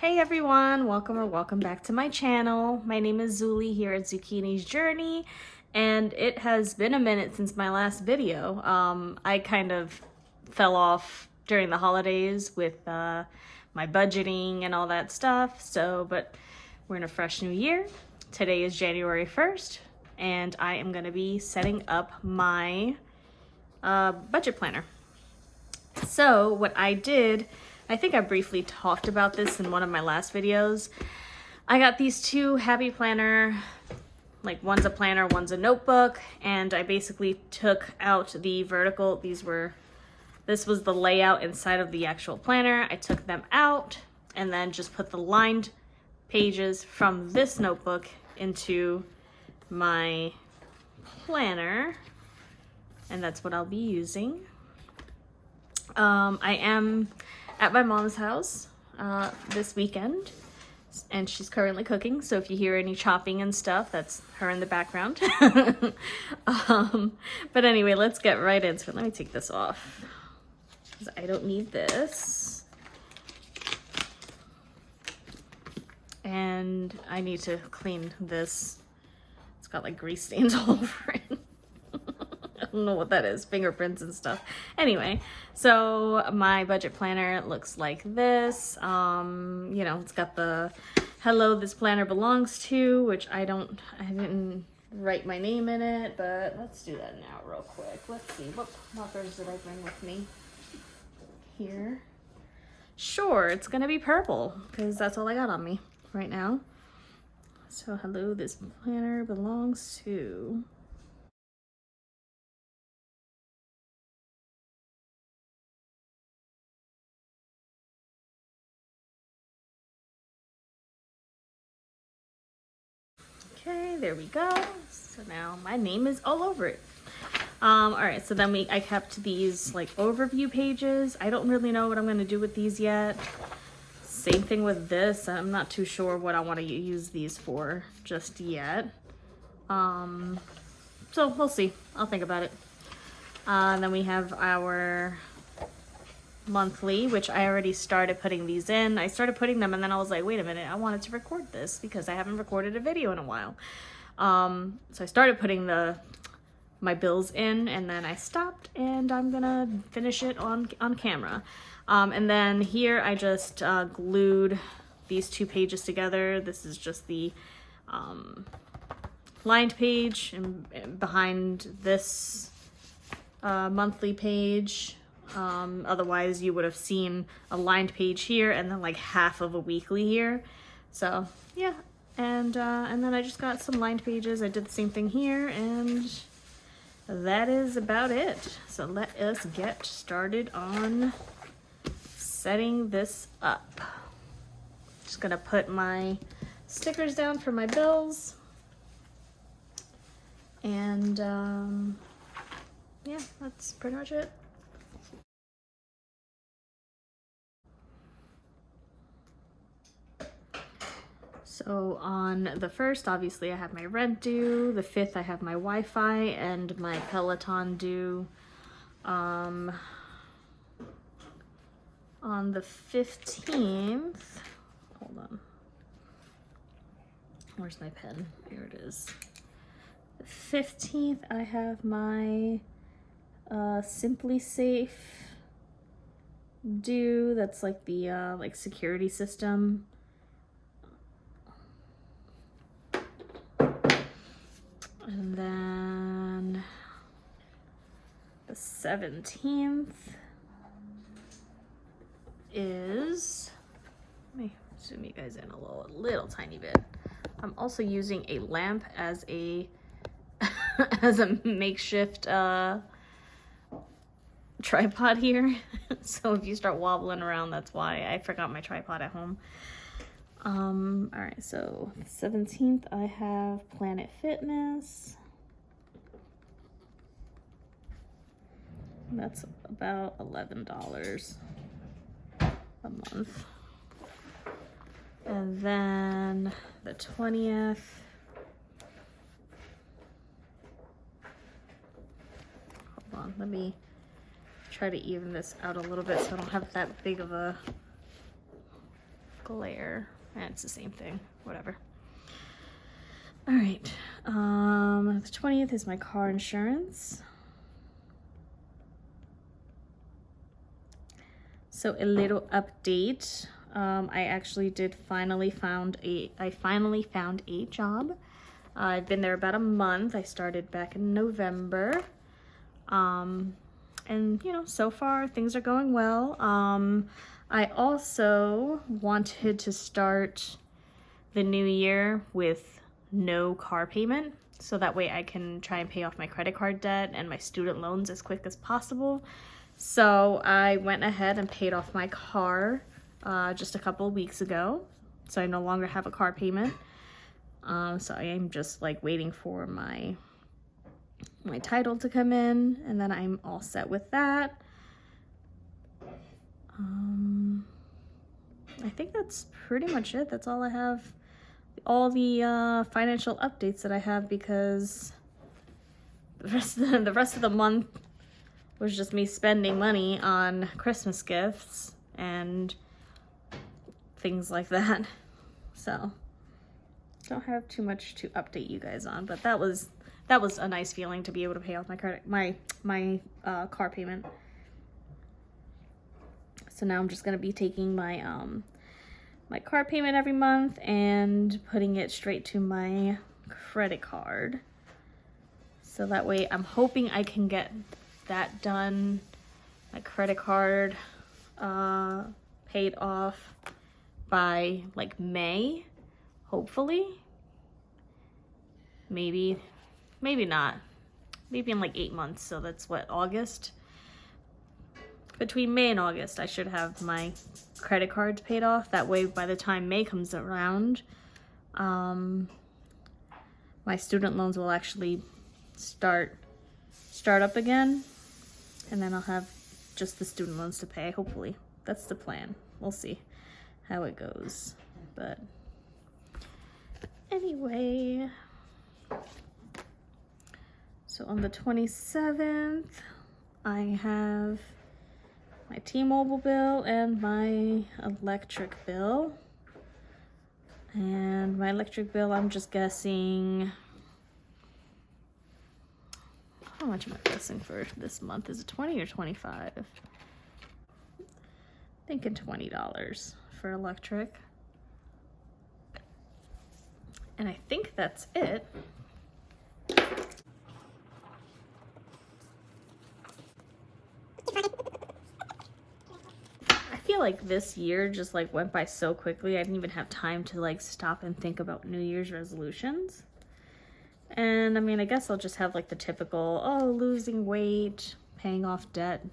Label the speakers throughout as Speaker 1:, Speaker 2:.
Speaker 1: Hey everyone, welcome back to my channel. My name is Zuli here at Zucchini's Journey, and it has been a minute since my last video. I kind of fell off during the holidays with my budgeting and all that stuff, but we're in a fresh new year. Today is January 1st, and I am going to be setting up my budget planner. So what I did, I think I briefly talked about this in one of my last videos. I got these two Happy Planner, like one's a planner, one's a notebook, and I basically took out the vertical. This was the layout inside of the actual planner. I took them out and then just put the lined pages from this notebook into my planner, and that's what I'll be using. I am at my mom's house this weekend, and she's currently cooking, so if you hear any chopping and stuff, that's her in the background. But anyway, let's get right into it. Let me take this off, because I don't need this. And I need to clean this. It's got like grease stains all over it. I don't know what that is, fingerprints and stuff. Anyway, so my budget planner looks like this. It's got the hello this planner belongs to, which I didn't write my name in it, but let's do that now real quick. Let's see, what markers did I bring with me here? Sure, it's gonna be purple, because that's all I got on me right now. So hello this planner belongs to. Okay, there we go. So now my name is all over it. All right, so then I kept these like overview pages. I don't really know what I'm gonna do with these yet. Same thing with this. I'm not too sure what I want to use these for just yet. So we'll see. I'll think about it. And then we have our monthly, which I already started putting these in. I started putting them and then I was like, wait a minute, I wanted to record this because I haven't recorded a video in a while. So I started putting my bills in, and then I stopped, and I'm gonna finish it on camera. And then here I just glued these two pages together. This is just the lined page, and behind this monthly page. Otherwise you would have seen a lined page here and then like half of a weekly here. So yeah, and then I just got some lined pages. I did the same thing here, and that is about it. So let us get started on setting this up. Just gonna put my stickers down for my bills, and yeah, that's pretty much it. So on the 1st, obviously I have my rent due. The 5th, I have my Wi-Fi and my Peloton due. On the 15th, hold on. Where's my pen? Here it is. The 15th, I have my Simply Safe due. That's like the like security system. And then the 17th is, let me zoom you guys in a little tiny bit. I'm also using a lamp as a as a makeshift tripod here. So if you start wobbling around, that's why. I forgot my tripod at home. All right, so 17th, I have Planet Fitness. That's about $11 a month. And then the 20th, hold on, let me try to even this out a little bit so I don't have that big of a Glare. It's the same thing, whatever. All right, the 20th is my car insurance. So a little update. I actually finally found a job. I've been there about a month. I started back in November. And you know, so far things are going well. I also wanted to start the new year with no car payment, so that way I can try and pay off my credit card debt and my student loans as quick as possible. So I went ahead and paid off my car just a couple of weeks ago, so I no longer have a car payment. So I am just like waiting for my title to come in, and then I'm all set with that. I think that's pretty much it. That's all I have. All the financial updates that I have, because the rest of the month was just me spending money on Christmas gifts and things like that. So don't have too much to update you guys on, but that was a nice feeling to be able to pay off my car payment. So now I'm just gonna be taking my my car payment every month and putting it straight to my credit card. So that way I'm hoping I can get that done, my credit card paid off by like May, hopefully. Maybe not. Maybe in like 8 months, so that's what, August? Between May and August, I should have my credit cards paid off. That way, by the time May comes around, my student loans will actually start up again, and then I'll have just the student loans to pay, hopefully. That's the plan. We'll see how it goes. But anyway, so on the 27th, I have my T-Mobile bill and my electric bill. And my electric bill, I'm just guessing, how much am I guessing for this month? Is it 20 or 25? Thinking $20 for electric. And I think that's it. I feel like this year just like went by so quickly. I didn't even have time to like stop and think about New Year's resolutions. And I mean, I guess I'll just have like the typical, oh, losing weight, paying off debt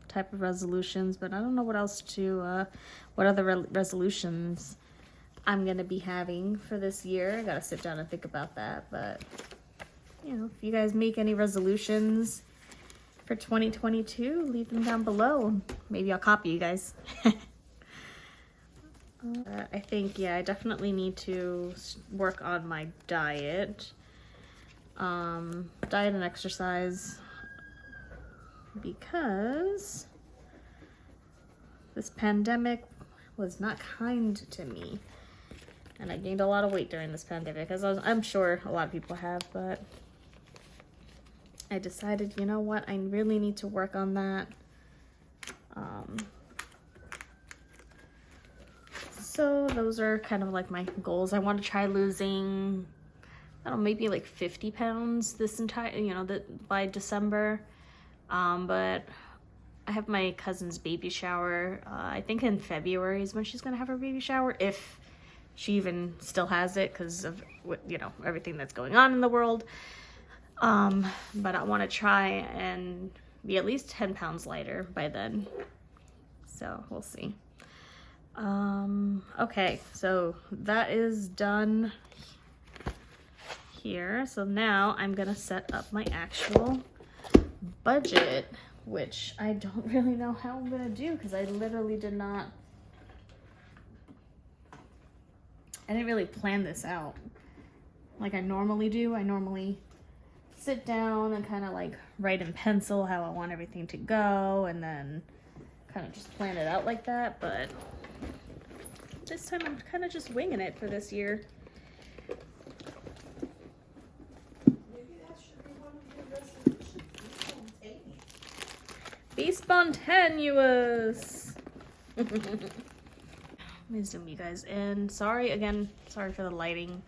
Speaker 1: type of resolutions, but I don't know what else to, what other resolutions I'm gonna be having for this year. I gotta sit down and think about that. But you know, if you guys make any resolutions for 2022, leave them down below. Maybe I'll copy you guys. I think, yeah, I definitely need to work on my diet. Diet and exercise, because this pandemic was not kind to me. And I gained a lot of weight during this pandemic, as I'm sure a lot of people have, but I decided, you know what, I really need to work on that. So those are kind of like my goals. I want to try losing, I don't know, maybe like 50 pounds this entire, you know, by December. But I have my cousin's baby shower. I think in February is when she's gonna have her baby shower, if she even still has it, because of, you know, everything that's going on in the world. But I want to try and be at least 10 pounds lighter by then. So we'll see. Okay, so that is done here. So now I'm gonna set up my actual budget, which I don't really know how I'm gonna do, because I literally didn't really plan this out like I normally do. I normally sit down and kind of like write in pencil how I want everything to go, and then kind of just plan it out like that. But this time I'm kind of just winging it for this year.
Speaker 2: Maybe that should be one of your resolutions.
Speaker 1: Be spontaneous. Let me zoom you guys in. Sorry again, sorry for the lighting.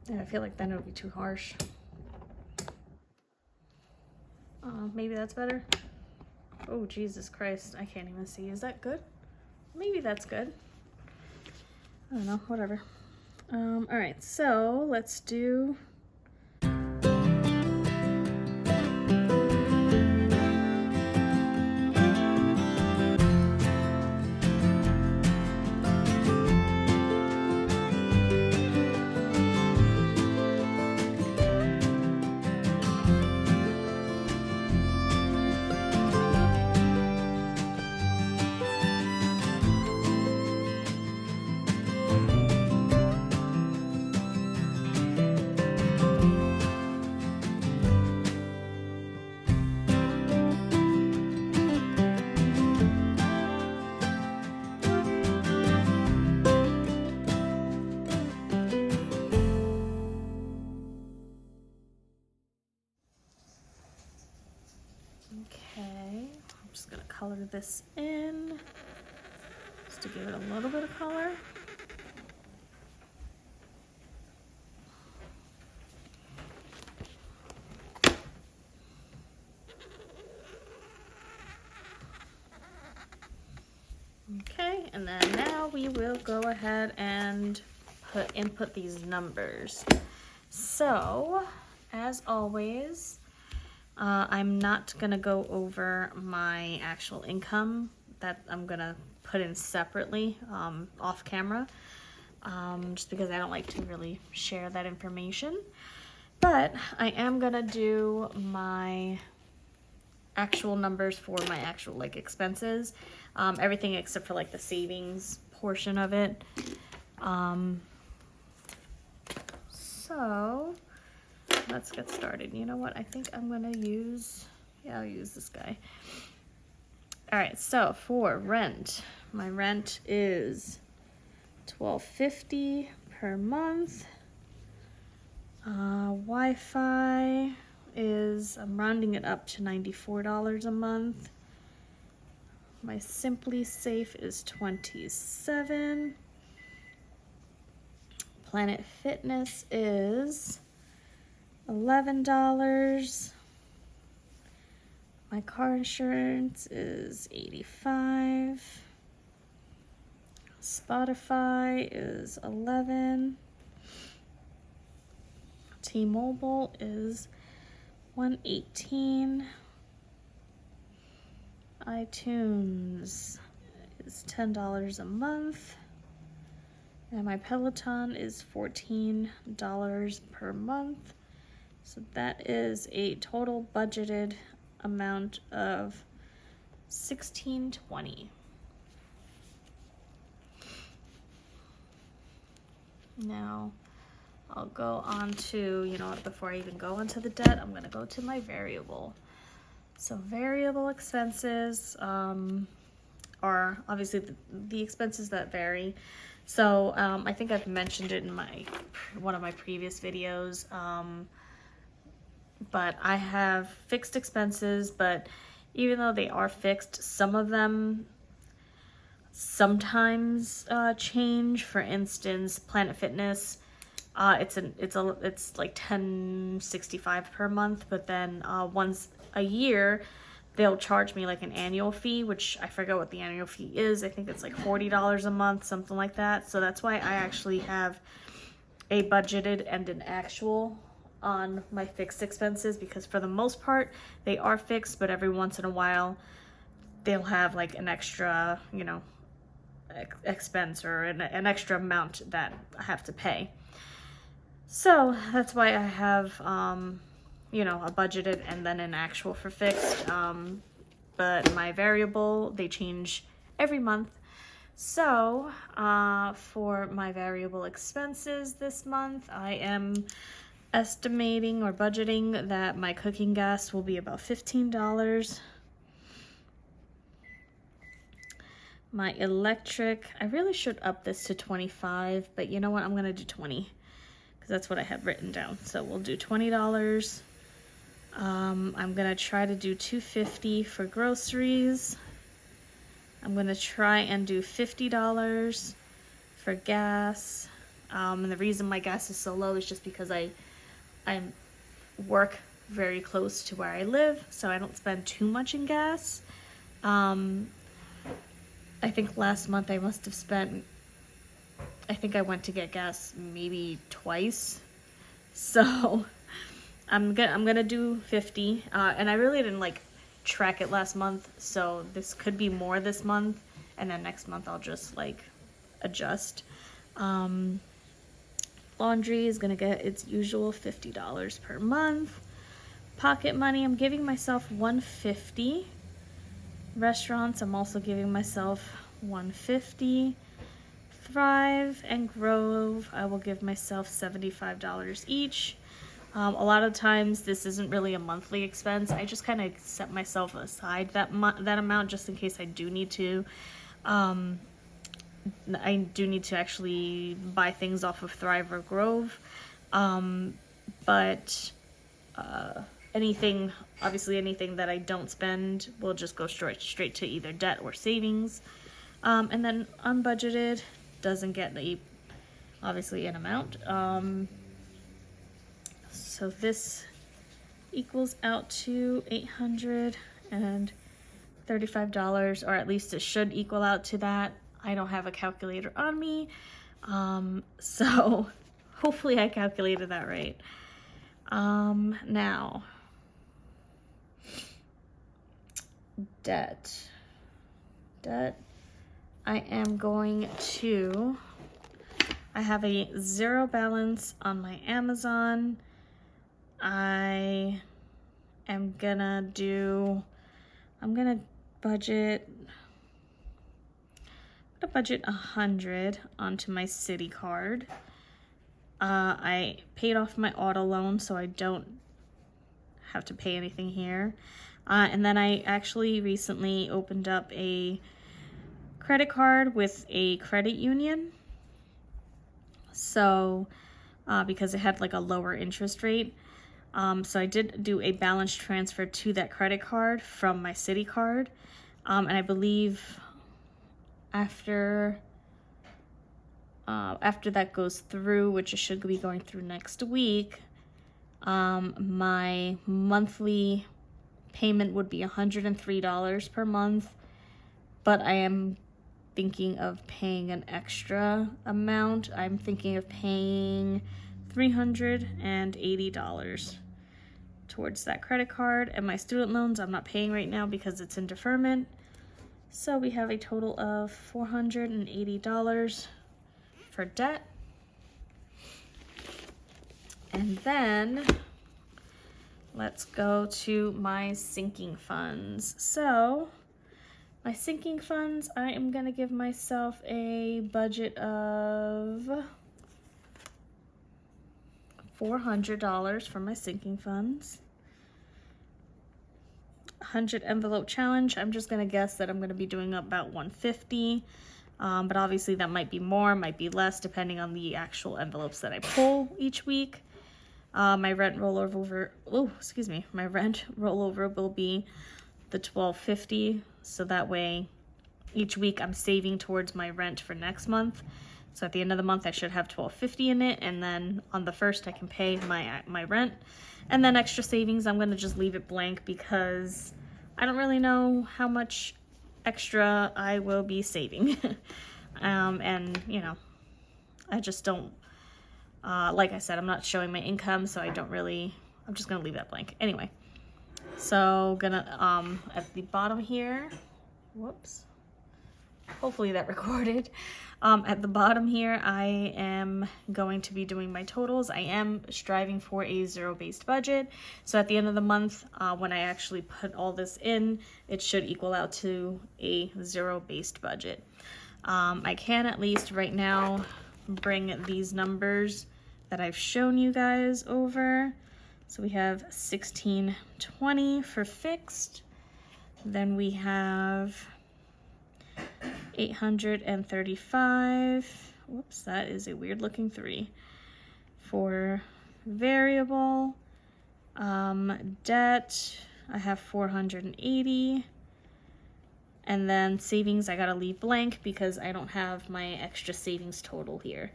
Speaker 1: Yeah, I feel like then it would be too harsh. Maybe that's better. Oh, Jesus Christ. I can't even see. Is that good? Maybe that's good. I don't know. Whatever. All right. So let's do... Okay, I'm just gonna color this in just to give it a little bit of color. Okay, and then now we will go ahead and input these numbers. So, as always, I'm not gonna go over my actual income. That I'm gonna put in separately off camera, just because I don't like to really share that information. But I am gonna do my actual numbers for my actual like expenses, everything except for like the savings portion of it. So let's get started. You know what? I think I'm gonna use, yeah, I'll use this guy. All right, so for rent, my rent is $12.50 per month. Wi-Fi is, I'm rounding it up to $94 a month. My Simply Safe is $27. Planet Fitness is $11. My car insurance is $85. Spotify is $11. T-Mobile is $118. iTunes is $10 a month. And my Peloton is $14 per month. So that is a total budgeted amount of $16.20. Now I'll go on to, you know what, before I even go into the debt, I'm gonna go to my variable. So variable expenses are obviously the expenses that vary. So I think I've mentioned it in one of my previous videos, but I have fixed expenses, but even though they are fixed, some of them sometimes change. For instance, Planet Fitness, it's like $10.65 per month, but then once a year they'll charge me like an annual fee, which I forget what the annual fee is. I think it's like $40 a month, something like that. So that's why I actually have a budgeted and an actual on my fixed expenses, because for the most part they are fixed, but every once in a while they'll have like an extra, you know, expense or an extra amount that I have to pay. So that's why I have you know, a budgeted and then an actual for fixed, but my variable, they change every month. So for my variable expenses this month, I am estimating or budgeting that my cooking gas will be about $15. My electric, I really should up this to 25, but you know what? I'm gonna do 20 because that's what I had written down. So we'll do $20. I'm gonna try to do $2.50 for groceries. I'm gonna try and do $50 for gas. And the reason my gas is so low is just because I work very close to where I live, so I don't spend too much in gas. I think last month I must have spent, I think I went to get gas maybe twice. So I'm gonna do 50, and I really didn't like track it last month, so this could be more this month, and then next month I'll just like adjust. Laundry is gonna get its usual $50 per month. Pocket money, I'm giving myself $150. Restaurants, I'm also giving myself $150. Thrive and Grove, I will give myself $75 each. A lot of times this isn't really a monthly expense. I just kind of set myself aside that amount just in case I do need to. I do need to actually buy things off of Thrive or Grove. But anything that I don't spend will just go straight to either debt or savings. And then unbudgeted doesn't get obviously an amount. So this equals out to $835, or at least it should equal out to that. I don't have a calculator on me, so hopefully I calculated that right. Now, debt, I am going to, I have a 0 balance on my Amazon. I'm gonna budget 100 onto my Citi card. I paid off my auto loan, so I don't have to pay anything here. And then I actually recently opened up a credit card with a credit union. So, because it had like a lower interest rate. So I did do a balance transfer to that credit card from my Citi card. And I believe after that goes through, which it should be going through next week, my monthly payment would be $103 per month, but I am thinking of paying an extra amount. I'm thinking of paying $380 towards that credit card, and my student loans I'm not paying right now because it's in deferment. So we have a total of $480 for debt. And then let's go to my sinking funds. So my sinking funds, I am gonna give myself a budget of $400 for my sinking funds. 100 envelope challenge, I'm just gonna guess that I'm gonna be doing about 150, but obviously that might be more, might be less, depending on the actual envelopes that I pull each week. My rent rollover, my rent rollover will be the $12.50, so that way each week I'm saving towards my rent for next month. So at the end of the month I should have $12.50 in it, and then on the 1st I can pay my rent. And then extra savings, I'm gonna just leave it blank because I don't really know how much extra I will be saving. And you know, I just don't, like I said, I'm not showing my income, so I'm just gonna leave that blank. Anyway, so gonna, at the bottom here, whoops, hopefully that recorded. At the bottom here, I am going to be doing my totals. I am striving for a zero-based budget. So at the end of the month, when I actually put all this in, it should equal out to a zero-based budget. I can at least right now bring these numbers that I've shown you guys over. So we have $16.20 for fixed. Then we have 835. Whoops, that is a weird looking 3. For variable, debt, I have 480. And then savings, I gotta leave blank because I don't have my extra savings total here.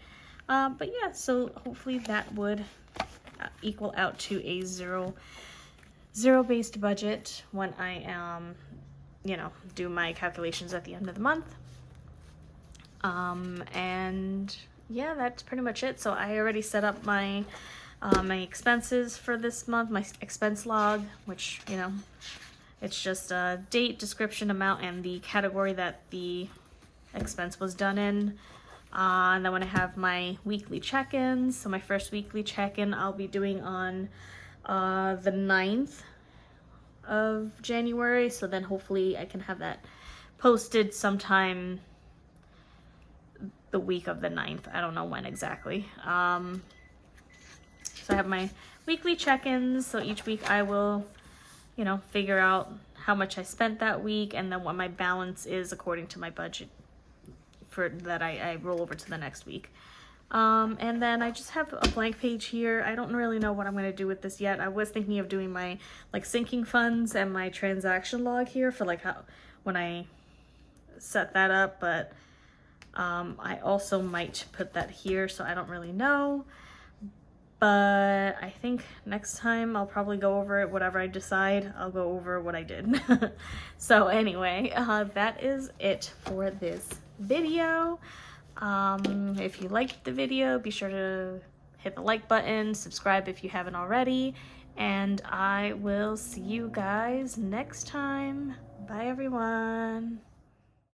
Speaker 1: But yeah, so hopefully that would equal out to a zero-based budget when I, do my calculations at the end of the month. And yeah, that's pretty much it. So I already set up my my expenses for this month, my expense log, which, it's just a date, description, amount, and the category that the expense was done in. And then when I have my weekly check-ins, so my first weekly check-in I'll be doing on the 9th of January. So then hopefully I can have that posted sometime the week of the 9th. I don't know when exactly. So I have my weekly check-ins. So each week I will figure out how much I spent that week and then what my balance is according to my budget for that I roll over to the next week. And then I just have a blank page here. I don't really know what I'm going to do with this yet. I was thinking of doing my sinking funds and my transaction log here for how when I set that up, but I also might put that here, so I don't really know. But I think next time I'll probably go over it, whatever I decide, I'll go over what I did. So anyway, that is it for this video. If you liked the video, be sure to hit the like button, subscribe if you haven't already, and I will see you guys next time. Bye everyone.